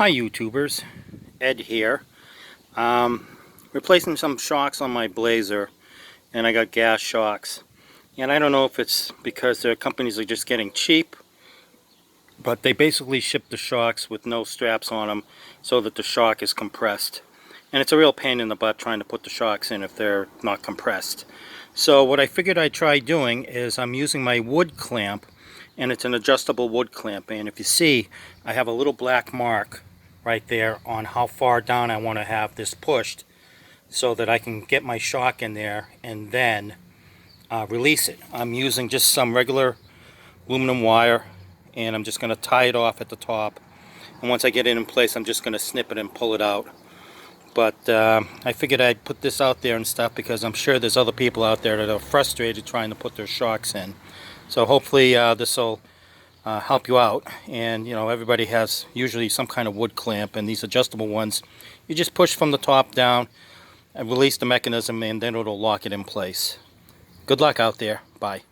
Hi YouTubers, Ed here. Replacing some shocks on my Blazer, and I got gas shocks. And I don't know if it's because their companies are just getting cheap, but they basically ship the shocks with no straps on them so that the shock is compressed. And it's a real pain in the butt trying to put the shocks in if they're not compressed. So what I figured I'd try doing is I'm using my wood clamp, and it's an adjustable wood clamp. And if you see, I have a little black mark right there on how far down I want to have this pushed so that I can get my shock in there and then release it. I'm using just some regular aluminum wire, and I'm just going to tie it off at the top, and once I get it in place I'm just going to snip it and pull it out. But I figured I'd put this out there and stuff because I'm sure there's other people out there that are frustrated trying to put their shocks in. So hopefully this will help you out. And you know, everybody has usually some kind of wood clamp, and these adjustable ones you just push from the top down and release the mechanism, and then it'll lock it in place. Good luck out there. Bye.